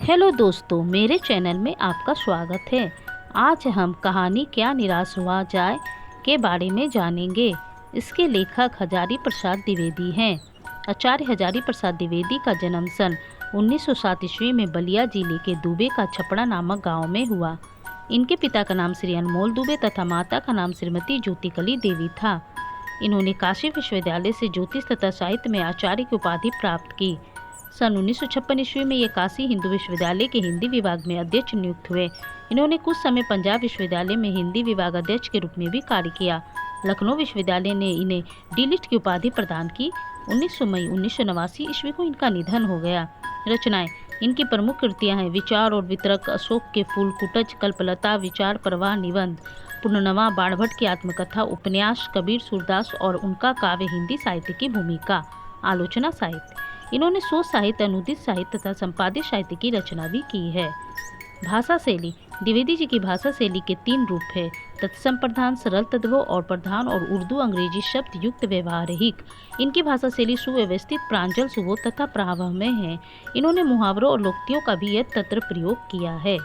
Hello दोस्तों, मेरे channel में आपका स्वागत है। आज हम कहानी क्या निराश हुआ जाए के बारे में जानेंगे। इसके लेखक हजारी प्रसाद द्विवेदी हैं। आचार्य हजारी प्रसाद द्विवेदी का जन्म सन 1907 ईस्वी में बलिया जिले के दुबे का छपड़ा नामक गांव में हुआ। इनके पिता का नाम श्री अनमोल दुबे तथा माता का नाम श्रीमती ज्योतिकली देवी था। इन्होंने काशी विश्वविद्यालय से ज्योतिष तथा साहित्य में आचार्य की उपाधि प्राप्त की। सन 1956 ईस्वी में ये काशी हिंदू विश्वविद्यालय के हिंदी विभाग में अध्यक्ष नियुक्त हुए। इन्होंने कुछ समय पंजाब विश्वविद्यालय में हिंदी विभाग अध्यक्ष के रूप में भी कार्य किया। लखनऊ विश्वविद्यालय ने इन्हें डी.लिट की उपाधि प्रदान की। 19 मई 1989 ईस्वी को इनका निधन हो गया। रचनाएं इनकी प्रमुख कृतियां हैं विचार और वितरक, अशोक के फूल, कुटज, कल्पलता, विचार प्रवाह, निबंध, पुनर्नवा, बाणभट्ट की आत्मकथा, उपन्यास, कबीर सूरदास और उनका काव्य हिंदी साहित्य की भूमिका, आलोचना साहित्य। इन्होंने शोध साहित्य, अनुदित साहित्य तथा संपादित साहित्य की रचना भी की है। भाषा शैली द्विवेदी जी की भाषा शैली के 3 रूप है: तत्सम प्रधान, सरल तद्भव और प्रधान और उर्दू अंग्रेजी शब्द युक्त व्यवहारिक। इनकी भाषा शैली सुव्यवस्थित, प्रांजल, सुबोध तथा प्रावहमय है। इन्होंने मुहावरों और लोकोक्तियों का भी यत्र प्रयोग किया है।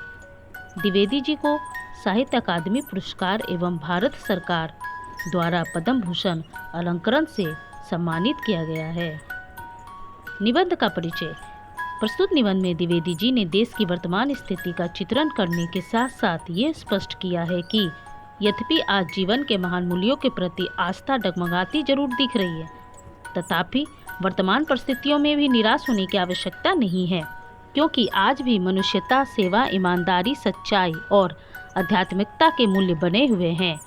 द्विवेदी जी को साहित्य अकादमी पुरस्कार एवं भारत सरकार द्वारा पद्म भूषण अलंकरण से सम्मानित किया गया है। निबंध का परिचय। प्रस्तुत निबंध में द्विवेदी जी ने देश की वर्तमान स्थिति का चित्रण करने के साथ साथ ये स्पष्ट किया है कि यद्यपि आज जीवन के महान मूल्यों के प्रति आस्था डगमगाती जरूर दिख रही है, तथापि वर्तमान परिस्थितियों में भी निराश होने की आवश्यकता नहीं है, क्योंकि आज भी मनुष्यता, सेवा, ईमानदारी, सच्चाई और आध्यात्मिकता के मूल्य बने हुए हैं।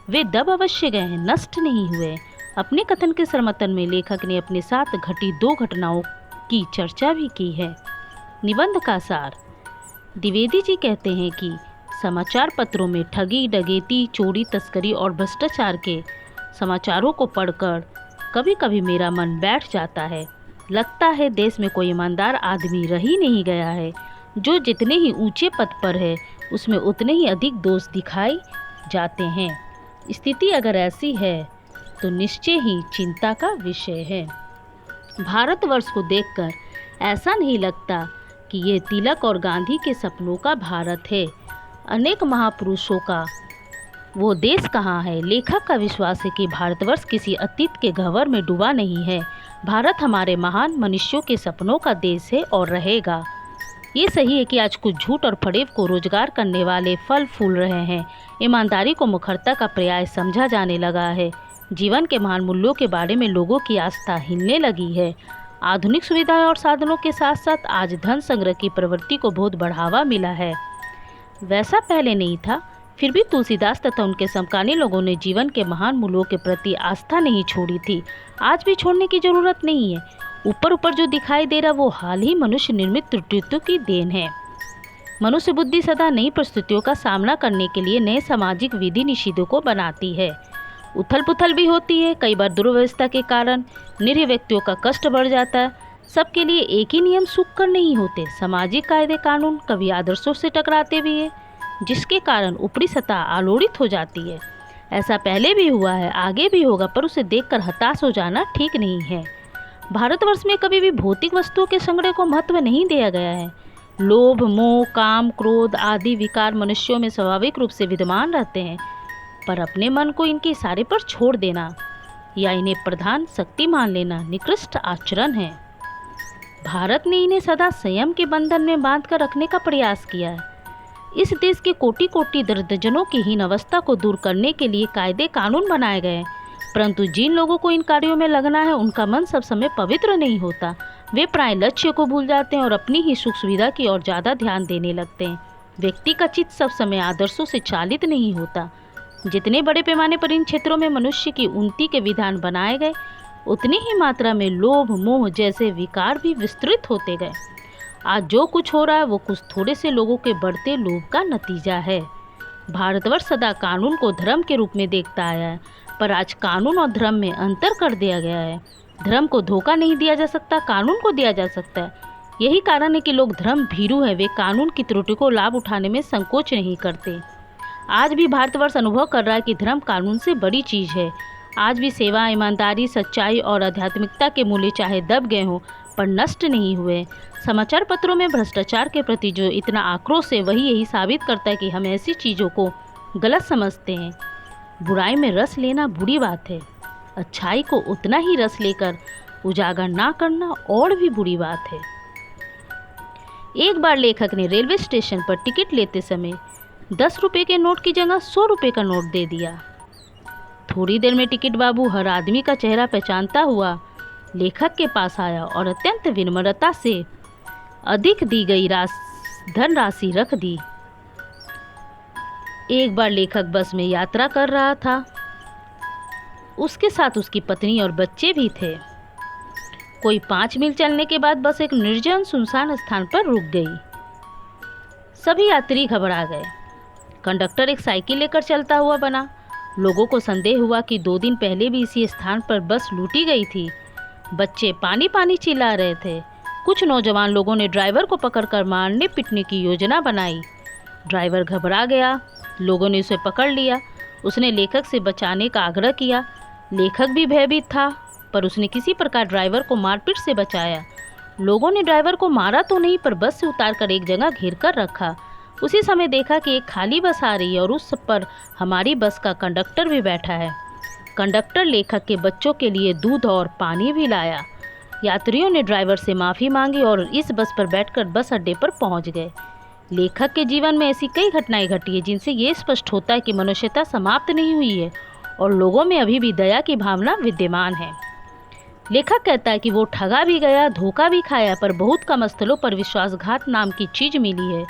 वे दब अवश्य गए हैं, नष्ट नहीं हुए। अपने कथन के समर्थन में लेखक ने अपने साथ घटी 2 घटनाओं की चर्चा भी की है। निबंध का सार। द्विवेदी जी कहते हैं कि समाचार पत्रों में ठगी, डकैती, चोरी, तस्करी और भ्रष्टाचार के समाचारों को पढ़कर कभी कभी मेरा मन बैठ जाता है। लगता है देश में कोई ईमानदार आदमी रह ही नहीं गया है। जो जितने ही ऊंचे पद पर है उसमें उतने ही अधिक दोष दिखाई जाते हैं। स्थिति अगर ऐसी है तो निश्चय ही चिंता का विषय है। भारतवर्ष को देखकर ऐसा नहीं लगता कि ये तिलक और गांधी के सपनों का भारत है। अनेक महापुरुषों का वो देश कहाँ है। लेखक का विश्वास है कि भारतवर्ष किसी अतीत के गह्वर में डूबा नहीं है। भारत हमारे महान मनुष्यों के सपनों का देश है और रहेगा। ये सही है कि आज कुछ झूठ और फरेब को रोजगार करने वाले फल फूल रहे हैं। ईमानदारी को मुखरता का पर्याय समझा जाने लगा है। जीवन के महान मूल्यों के बारे में लोगों की आस्था हिलने लगी है। आधुनिक सुविधाएं और साधनों के साथ साथ आज धन संग्रह की प्रवृत्ति को बहुत बढ़ावा मिला है। वैसा पहले नहीं था, फिर भी तुलसीदास तथा उनके समकालीन लोगों ने जीवन के महान मूल्यों के प्रति आस्था नहीं छोड़ी थी। आज भी छोड़ने की जरूरत नहीं है। ऊपर ऊपर जो दिखाई दे रहा वो हाल ही मनुष्य निर्मित त्रुटियों की देन है। मनुष्य बुद्धि सदा नई परिस्थितियों का सामना करने के लिए नए सामाजिक विधि निषेधों को बनाती है। उथल पुथल भी होती है। कई बार दुर्व्यवस्था के कारण निरीह व्यक्तियों का कष्ट बढ़ जाता है। सबके लिए एक ही नियम सुखकर नहीं होते। सामाजिक कायदे कानून कभी आदर्शों से टकराते भी है, जिसके कारण ऊपरी सतह आलोड़ित हो जाती है। ऐसा पहले भी हुआ है, आगे भी होगा, पर उसे देखकर हताश हो जाना ठीक नहीं है। भारतवर्ष में कभी भी भौतिक वस्तुओं के संग्रह को महत्व नहीं दिया गया है। लोभ, मोह, काम, क्रोध आदि विकार मनुष्यों में स्वाभाविक रूप से विद्यमान रहते हैं, पर अपने मन को इनके इशारे पर छोड़ देना या इन्हें प्रधान शक्ति मान लेना निकृष्ट आचरण है। भारत ने इन्हें सदा संयम के बंधन में बांध कर रखने का प्रयास किया है। इस देश के कोटि कोटि दर्जनों की हीन अवस्था को दूर करने के लिए कायदे कानून बनाए गए, परंतु जिन लोगों को इन कार्यों में लगना है उनका मन सब समय पवित्र नहीं होता। वे प्राय लक्ष्य को भूल जाते हैं और अपनी ही सुख सुविधा की ओर ज़्यादा ध्यान देने लगते हैं। व्यक्ति का चित्त सब समय आदर्शों से चालित नहीं होता। जितने बड़े पैमाने पर इन क्षेत्रों में मनुष्य की उन्नति के विधान बनाए गए, उतनी ही मात्रा में लोभ, मोह जैसे विकार भी विस्तृत होते गए। आज जो कुछ हो रहा है वो कुछ थोड़े से लोगों के बढ़ते लोभ का नतीजा है। भारतवर्ष सदा कानून को धर्म के रूप में देखता आया है, पर आज कानून और धर्म में अंतर कर दिया गया है। धर्म को धोखा नहीं दिया जा सकता, कानून को दिया जा सकता है। यही कारण है कि लोग धर्म भीरू है। वे कानून की त्रुटि को लाभ उठाने में संकोच नहीं करते। आज भी भारतवर्ष अनुभव कर रहा है कि धर्म कानून से बड़ी चीज़ है। आज भी सेवा, ईमानदारी, सच्चाई और आध्यात्मिकता के मूल्य चाहे दब गए हों, पर नष्ट नहीं हुए। समाचार पत्रों में भ्रष्टाचार के प्रति जो इतना आक्रोश है वही यही साबित करता है कि हम ऐसी चीज़ों को गलत समझते हैं। बुराई में रस लेना बुरी बात है, अच्छाई को उतना ही रस लेकर उजागर ना करना और भी बुरी बात है। एक बार लेखक ने रेलवे स्टेशन पर टिकट लेते समय 10 रुपये के नोट की जगह 100 रुपये का नोट दे दिया। थोड़ी देर में टिकट बाबू हर आदमी का चेहरा पहचानता हुआ लेखक के पास आया और अत्यंत विनम्रता से अधिक दी गई धनराशि रख दी। एक बार लेखक बस में यात्रा कर रहा था। उसके साथ उसकी पत्नी और बच्चे भी थे। कोई 5 मील चलने के बाद बस एक निर्जन सुनसान स्थान पर रुक गई। सभी यात्री घबरा गए। कंडक्टर एक साइकिल लेकर चलता हुआ बना। लोगों को संदेह हुआ कि 2 दिन पहले भी इसी स्थान पर बस लूटी गई थी। बच्चे पानी पानी चिल्ला रहे थे। कुछ नौजवान लोगों ने ड्राइवर को पकड़कर मारने पीटने की योजना बनाई। ड्राइवर घबरा गया। लोगों ने उसे पकड़ लिया। उसने लेखक से बचाने का आग्रह किया। लेखक भी भयभीत था, पर उसने किसी प्रकार ड्राइवर को मारपीट से बचाया। लोगों ने ड्राइवर को मारा तो नहीं, पर बस से उतारकर एक जगह घेर कर रखा। उसी समय देखा कि एक खाली बस आ रही है और उस पर हमारी बस का कंडक्टर भी बैठा है। कंडक्टर लेखक के बच्चों के लिए दूध और पानी भी लाया। यात्रियों ने ड्राइवर से माफ़ी मांगी और इस बस पर बैठकर बस अड्डे पर पहुंच गए। लेखक के जीवन में ऐसी कई घटनाएं घटी है जिनसे ये स्पष्ट होता है कि मनुष्यता समाप्त नहीं हुई है और लोगों में अभी भी दया की भावना विद्यमान है। लेखक कहता है कि वो ठगा भी गया, धोखा भी खाया, पर बहुत कम स्थलों पर विश्वासघात नाम की चीज़ मिली है।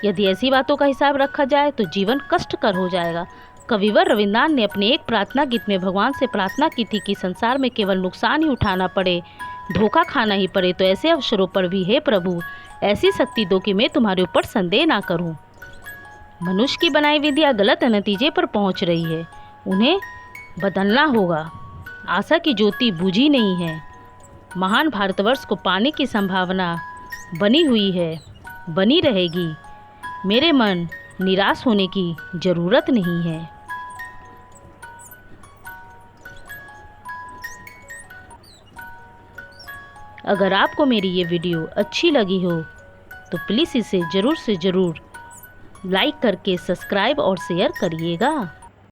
यदि ऐसी बातों का हिसाब रखा जाए तो जीवन कष्टकर हो जाएगा। कविवर रविन्द्रनाथ ने अपने एक प्रार्थना गीत में भगवान से प्रार्थना की थी कि संसार में केवल नुकसान ही उठाना पड़े, धोखा खाना ही पड़े, तो ऐसे अवसरों पर भी हे प्रभु ऐसी शक्ति दो कि मैं तुम्हारे ऊपर संदेह ना करूं। मनुष्य की बनाई विधियाँ गलत नतीजे पर पहुंच रही है, उन्हें बदलना होगा। आशा की ज्योति बुझी नहीं है। महान भारतवर्ष को पाने की संभावना बनी हुई है, बनी रहेगी। मेरे मन निराश होने की ज़रूरत नहीं है। अगर आपको मेरी ये वीडियो अच्छी लगी हो तो प्लीज़ इसे ज़रूर से ज़रूर लाइक करके सब्सक्राइब और शेयर करिएगा।